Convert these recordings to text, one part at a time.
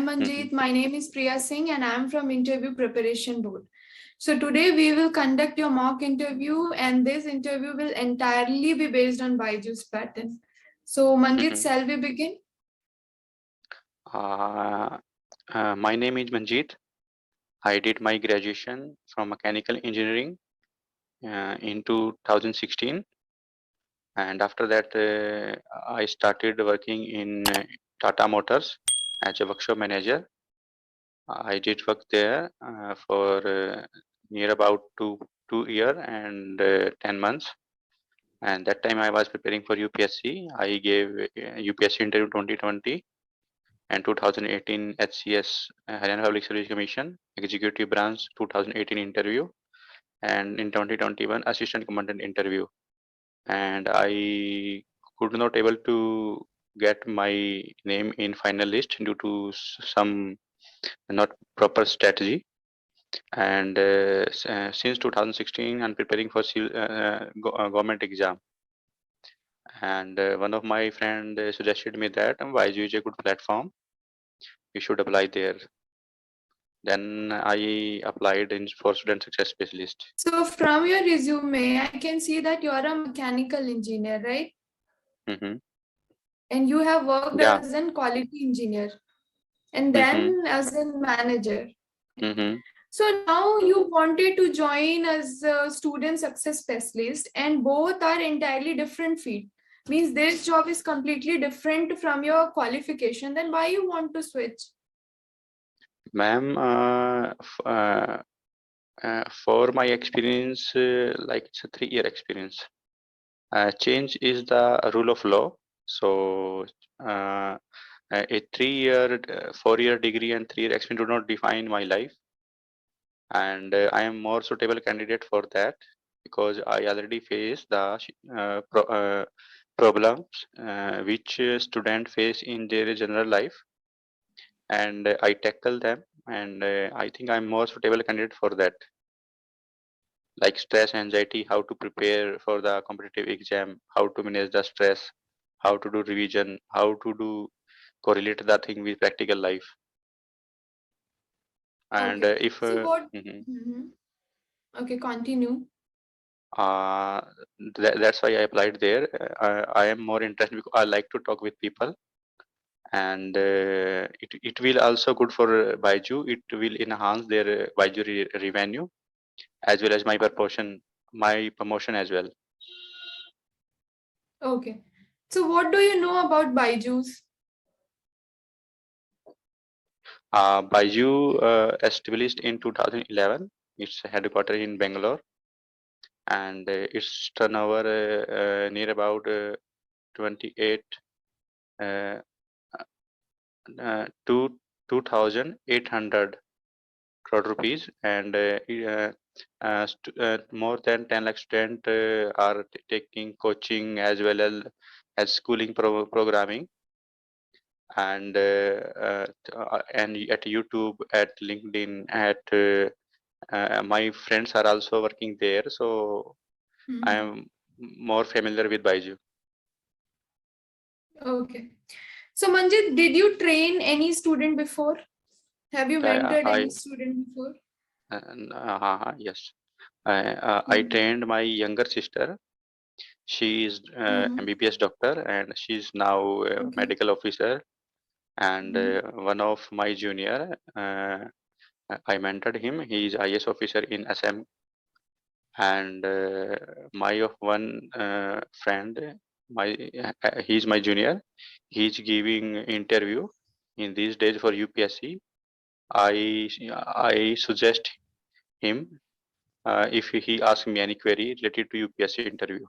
Manjeet. My name is Priya Singh and I am from Interview Preparation Board. So today we will conduct your mock interview and this interview will entirely be based on Byju's pattern. So Manjeet, shall we begin? My name is Manjeet. I did my graduation from mechanical engineering in 2016, and after that I started working in Tata Motors as a workshop manager. I did work there for near about two year and 10 months. And that time I was preparing for UPSC. I gave UPSC interview 2020 and 2018 HCS Haryana Public Service Commission Executive Branch 2018 interview, and in 2021 Assistant Commandant interview. And I could not able to get my name in final list due to some not proper strategy. And since 2016 I'm preparing for government exam. And one of my friend suggested me that 𝐌𝐨𝐬 is a good platform, you should apply there. Then I applied in for student success specialist. So from your resume, I can see that you are a mechanical engineer, right? And you have worked as a quality engineer and then as a manager. So now you wanted to join as a student success specialist and both are entirely different field. Means this job is completely different from your qualification. Then why you want to switch? Ma'am, for my experience, like it's a 3-year experience. Change is the rule of law. So a 3-year, 4-year degree and 3-year experience do not define my life. And I am more suitable candidate for that because I already face the problems which students face in their general life, and I tackle them, and I think I'm more suitable candidate for that. Like stress, anxiety, how to prepare for the competitive exam, how to manage the stress, how to do revision, how to do correlate the thing with practical life. And okay. if so what okay, continue. That's why I applied there. I am more interested because I like to talk with people, and it will also good for Byju. It will enhance their Byju revenue as well as my promotion as well. Okay. So what do you know about Byju's? Byju established in 2011. Its headquarters in Bangalore, and its turnover near about 28 to 2,800 crore rupees, and more than 10 lakh students are taking coaching as well as schooling programming, and at YouTube, at LinkedIn, at my friends are also working there, so I am more familiar with Byju. Okay. So Manjit, did you train any student before? Have you mentored any student before? Yes. I trained my younger sister. She is MBBS doctor and she's now a medical officer. And one of my junior, I mentored him. He is IS officer in SM. And my one friend, he's my junior. He's giving interview in these days for UPSC. I suggest him if he asks me any query related to UPSC interview.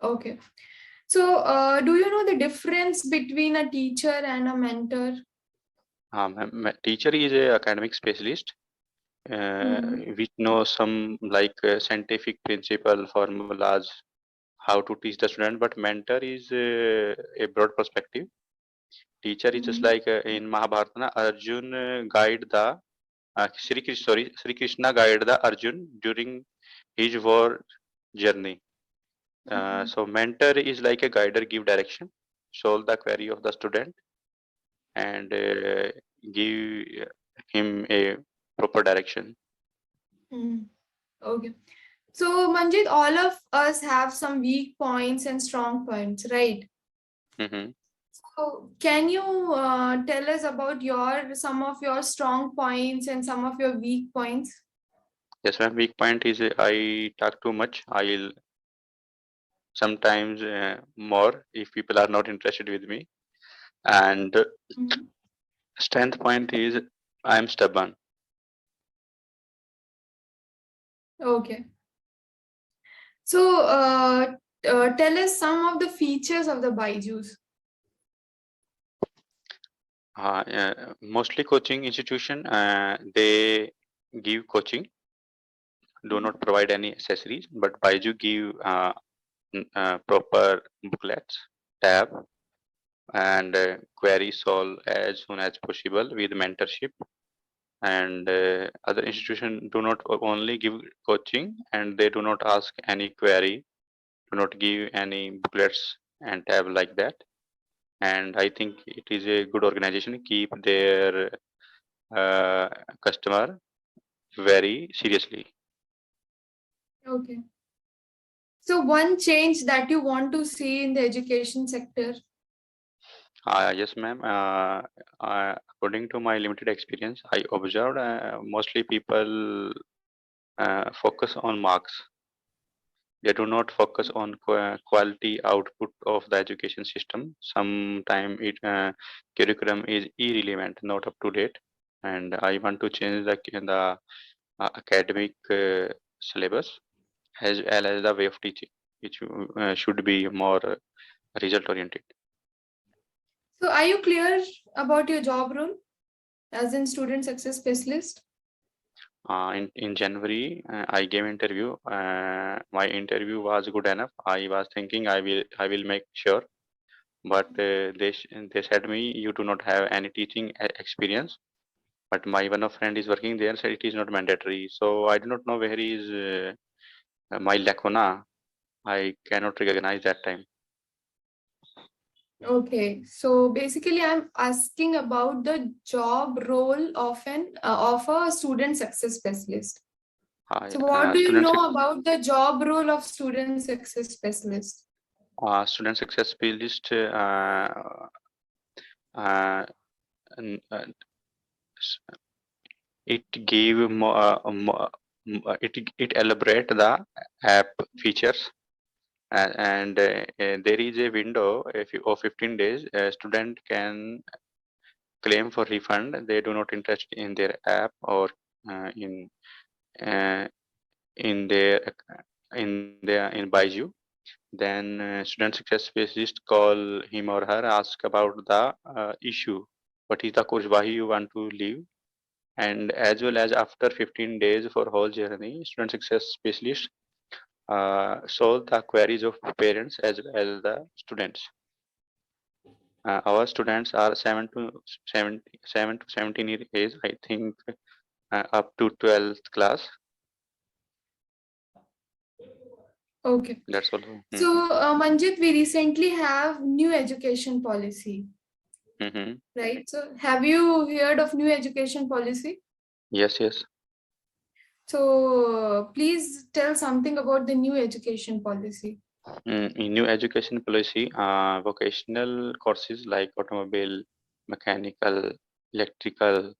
Okay. So do you know the difference between a teacher and a mentor? Teacher is a academic specialist which knows some like scientific principle, formulas, how to teach the student, but mentor is a broad perspective. Teacher is just like in Mahabharata, Arjun guide the Sri Krishna guide the Arjun during his war journey. So mentor is like a guider, give direction, solve the query of the student, and give him a proper direction. Okay. So, Manjit, all of us have some weak points and strong points, right? Mm-hmm. So, can you tell us about some of your strong points and some of your weak points? Yes, my weak point is I talk too much. I'll sometimes more if people are not interested with me. And Mhm. strength point is I'm stubborn. Okay. So, tell us some of the features of the Byju's. Mostly coaching institution, they give coaching, do not provide any accessories, but Byju give proper booklets, tab, and query solve as soon as possible with mentorship. And other institutions do not only give coaching, and they do not ask any query, do not give any booklets and tab like that. And I think it is a good organization, keep their uh, customer very seriously. Okay. So, one change that you want to see in the education sector? Yes, ma'am. According to my limited experience, I observed mostly people focus on marks. They do not focus on quality output of the education system. Sometimes curriculum is irrelevant, not up to date, and I want to change the academic syllabus as well as the way of teaching, which should be more result oriented. So, are you clear about your job role as in student success specialist? In January, I gave interview. My interview was good enough. I was thinking I will make sure, but they said me you do not have any teaching experience. But my one of friend is working there, said it is not mandatory. So I do not know where is my lacuna. I cannot recognize that time. Okay, so basically, I'm asking about the job role of a student success specialist. So, what do you Student know about the job role of student success specialist? student success specialist. Uh, n- uh, s- it gave more, it elaborate the app features, and there is a window if you, of 15 days. A student can claim for refund. They do not interest in their app or uh, in their in Byju. Then student success specialist call him or her, ask about the issue. What is the course why you want to leave? And as well as after 15 days for whole journey, student success specialist solve the queries of parents as well as the students. Our students are 7 to 17 year age, I think, up to 12th class. Okay. That's all. So, Manjit, we recently have new education policy, Mm-hmm. right? So, have you heard of new education policy? Yes, yes. So, please tell something about the new education policy. In new education policy, vocational courses like automobile, mechanical, electrical,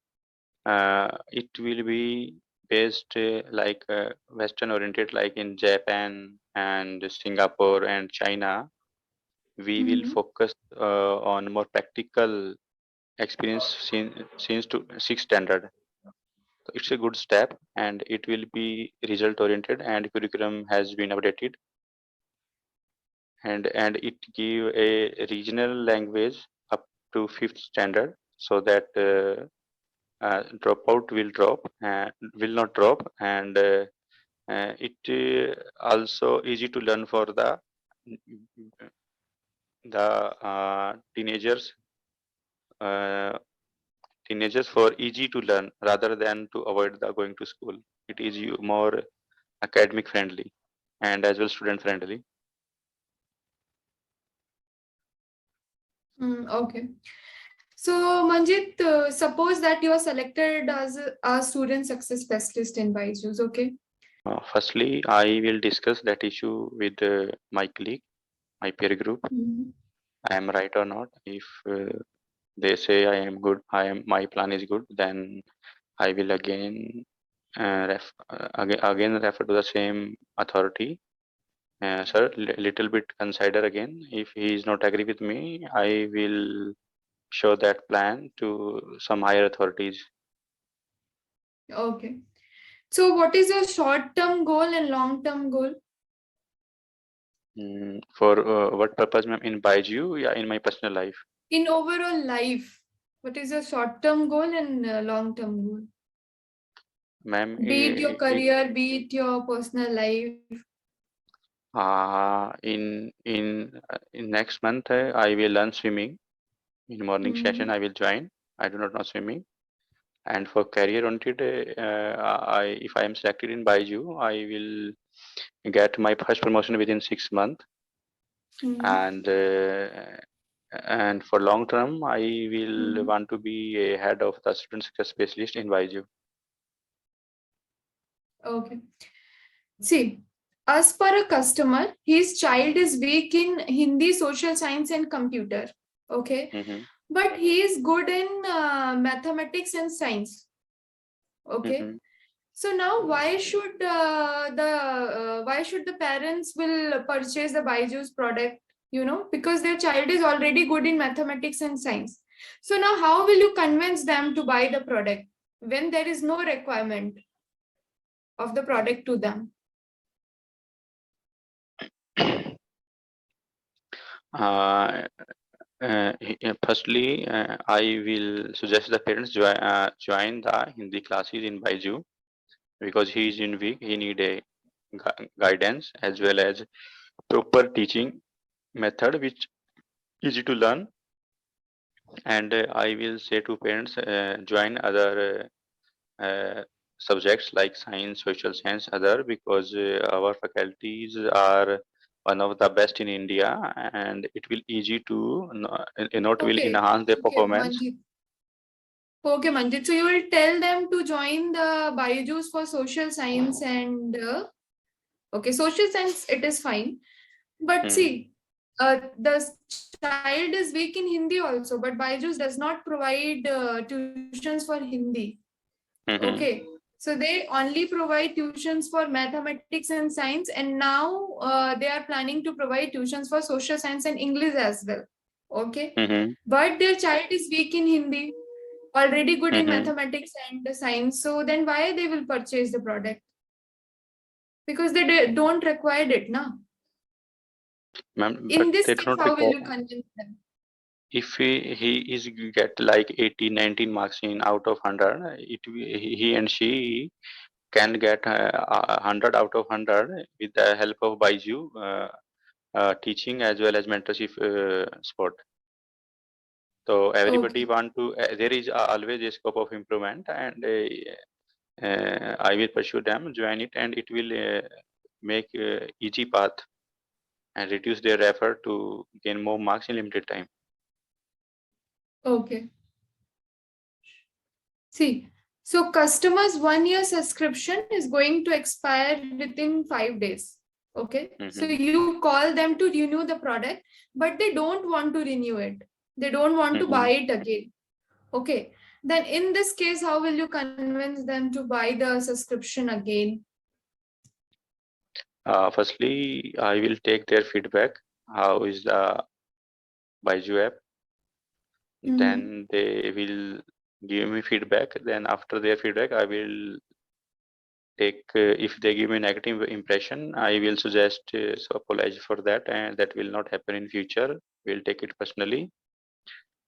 it will be based like Western oriented, like in Japan and Singapore and China. We will Mhm. focus on more practical experience since to sixth standard. So it's a good step, and it will be result oriented, and curriculum has been updated, and it give a regional language up to fifth standard, so that dropout will not drop, and it also easy to learn for the uh, teenagers for easy to learn rather than to avoid the going to school. It is more academic friendly and as well student friendly. Okay. So Manjit, suppose that you are selected as a student success specialist in Byju's, okay? Firstly, I will discuss that issue with my colleague, my peer group. I am right or not. If they say I am good, my plan is good, then I will again again refer to the same authority. Sir, little bit consider again. If he is not agree with me, I will show that plan to some higher authorities. Okay. So what is your short-term goal and long-term goal? For what purpose, ma'am? In Byju, yeah, in my personal life. In overall life, what is your short-term goal and long-term goal? Ma'am, Be it your career, be it your personal life. In next month, I will learn swimming. In morning session, I will join. I do not know swimming. And for career oriented, if I am selected in Byju, I will get my first promotion within 6 months. And for long term, I will want to be a head of the student success specialist in Byju. Okay. See, as per a customer, his child is weak in Hindi, social science, and computer. Okay. But he is good in mathematics and science. Okay. So now why should the parents will purchase the Byju's product? Because their child is already good in mathematics and science. So now how will you convince them to buy the product when there is no requirement of the product to them? Firstly, I will suggest the parents join the Hindi classes in Byju, because he is in week. He need a guidance as well as proper teaching method which easy to learn. And I will say to parents, join other subjects like science, social science, other, because our faculties are one of the best in India, and it will easy to will enhance their performance. Okay, Manjit. So you will tell them to join the Byju's for social science and okay, social science, it is fine. But see, the child is weak in Hindi also, but Byju's does not provide tuitions for Hindi. Okay. So they only provide tuitions for mathematics and science, and now they are planning to provide tuitions for social science and English as well. Okay. But their child is weak in Hindi, already good in mathematics and science. So then why they will purchase the product? Because they don't require it, na? In this case, how will you convince them? If he is get like 18, 19 marks in out of 100, he and she can get 100 out of 100 with the help of Byju teaching as well as mentorship support. So everybody want to. There is always a scope of improvement, and I will pursue them, join it, and it will make easy path and reduce their effort to gain more marks in limited time. Okay. See, so customers' 1-year subscription is going to expire within 5 days. Okay. So you call them to renew the product, but they don't want to renew it. They don't want to buy it again. Okay. Then in this case, how will you convince them to buy the subscription again? Firstly, I will take their feedback. How is the Byju app? Then they will give me feedback. Then after their feedback, I will take, if they give me negative impression, I will suggest so apologize for that, and that will not happen in future. We'll take it personally,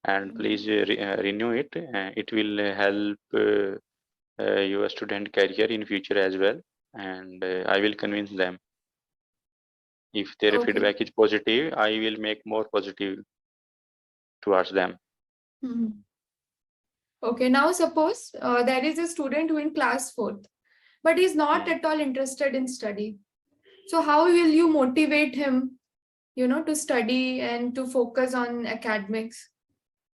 and please renew it. It will help your student career in future as well, and I will convince them. If their feedback is positive, I will make more positive towards them. Okay, now suppose there is a student who in class 4th, but he's not at all interested in study. So how will you motivate him, to study and to focus on academics?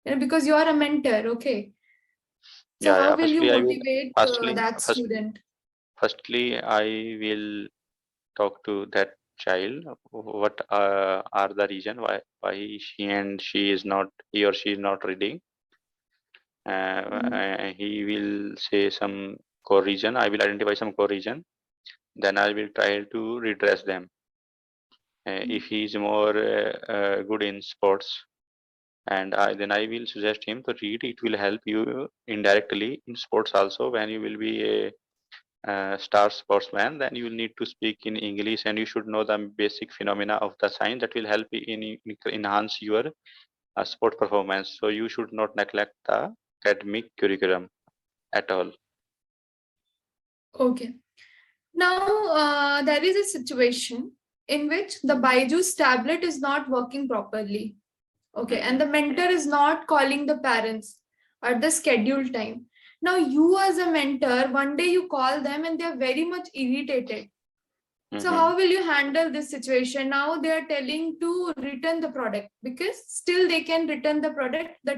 because you are a mentor. Okay. So Yeah, how yeah. will you Firstly, I will motivate firstly that first student? firstly I will talk to that child. What are the reason why she is not, he or she is not reading. Mhm. He will say some core reason. I will identify some core reason. Then I will try to redress them. If he is more good in sports, and then I will suggest him to read. It will help you indirectly in sports also. When you will be a star sportsman, then you will need to speak in English, and you should know the basic phenomena of the science that will help you in enhance your sport performance. So you should not neglect the academic curriculum at all. Okay. Now, there is a situation in which the Byju's tablet is not working properly. Okay. And Mm-hmm. the mentor is not calling the parents at the scheduled time. Now, you as a mentor, one day you call them and they're very much irritated. So Mm-hmm. how will you handle this situation? Now they are telling to return the product because still they can return the product. The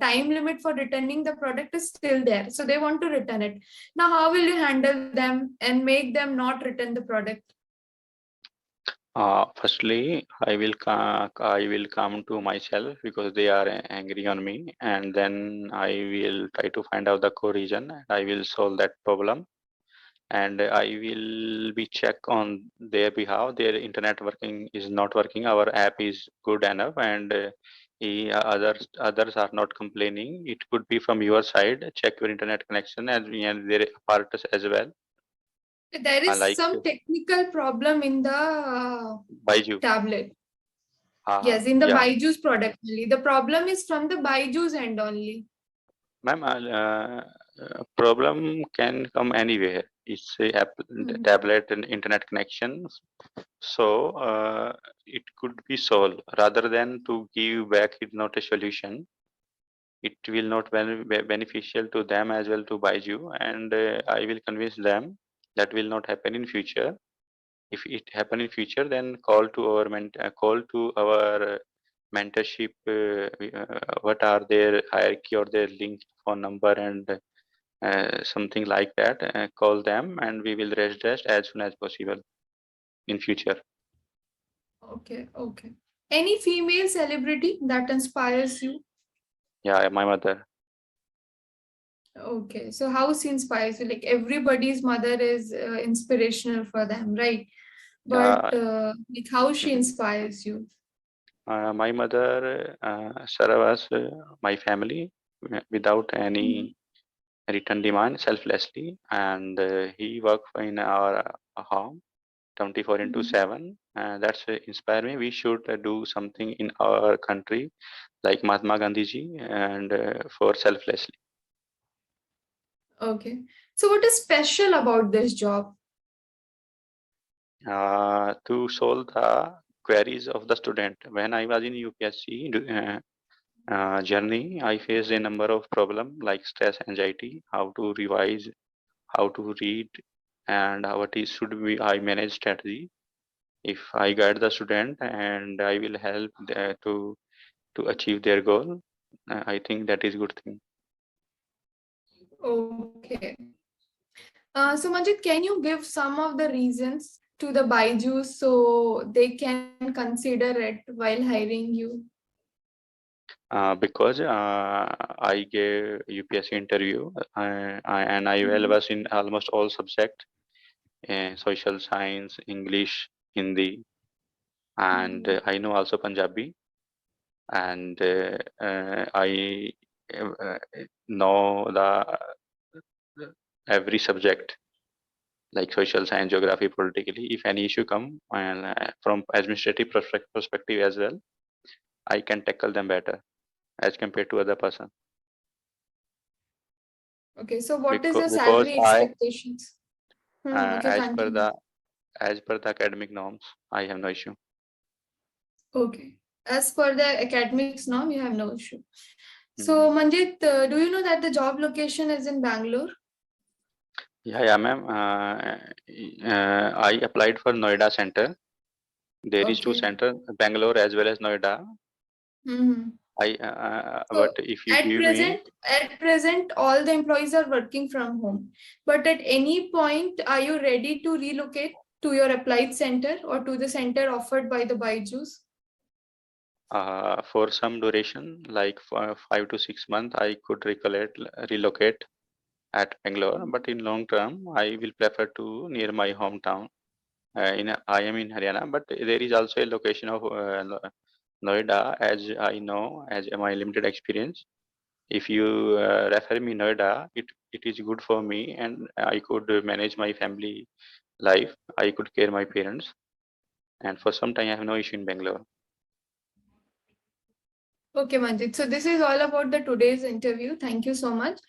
time limit for returning the product is still there. So they want to return it. Now how will you handle them and make them not return the product? Firstly, I will come to myself because they are angry on me, and then I will try to find out the core reason. And I will solve that problem, and I will be check on their behalf. Their internet working is not working. Our app is good enough, and others are not complaining. It could be from your side. Check your internet connection and their apparatus as well. There is Like some technical problem in the Byju. tablet. Yes, in the Yeah. Byju's product only. The problem is from the Byju's end only. Ma'am, problem can come anywhere. It's a Mhm. tablet and internet connection. So it could be solved rather than to give back it not a solution. It will not be beneficial to them as well to Byju, and I will convince them that will not happen in future. If it happen in future, then call to our mentorship. What are their hierarchy or their link phone number and something like that. Call them, and we will redress as soon as possible in future. Okay, okay. Any female celebrity that inspires you? Yeah, my mother. Okay, so how she inspires you? Like everybody's mother is inspirational for them, right? Yeah, But like how she mhm. inspires you? My mother serve us my family without Mhm. any return demand selflessly, and he work in our home 24 into Mhm. 7. That's inspire me. We should do something in our country like Mahatma Gandhi ji and for selflessly. Okay. So what is special about this job? To solve the queries of the student. When I was in UPSC journey, I faced a number of problems like stress, anxiety, how to revise, how to read, and how it is should be I manage strategy. If I guide the student and I will help to achieve their goal, I think that is good thing. Okay. So Manjit, can you give some of the reasons to the Byju's so they can consider it while hiring you? Because I gave UPSC interview and I well Mhm. was in almost all subjects, social science, English, Hindi, and Mhm. I know also Punjabi, and I uh, know the every subject like social science, geography, politically. If any issue come and from administrative perspective as well, I can tackle them better as compared to other person. Okay, so what is your Because salary I expectations? Okay, as per continue. the academic norms, I have no issue. Okay. As per the academics norm, you have no issue. So, Mhm. Manjit, do you know that the job location is in Bangalore? Yeah, yeah, ma'am. I applied for Noida center. There is two Okay. center, Bangalore as well as Noida. Mm-hmm. So but if you give me, at present, all the employees are working from home. But at any point, are you ready to relocate to your applied center or to the center offered by the Byju's? for some duration, like for 5 to 6 months, I could relocate at Bangalore. But in long term, I will prefer to near my hometown. I am in Haryana, but there is also a location of Noida, as I know, as my limited experience. If you refer me Noida, it is good for me, and I could manage my family life. I could care my parents, and for some time I have no issue in Bangalore. Okay, Manjit. So this is all about the today's interview. Thank you so much.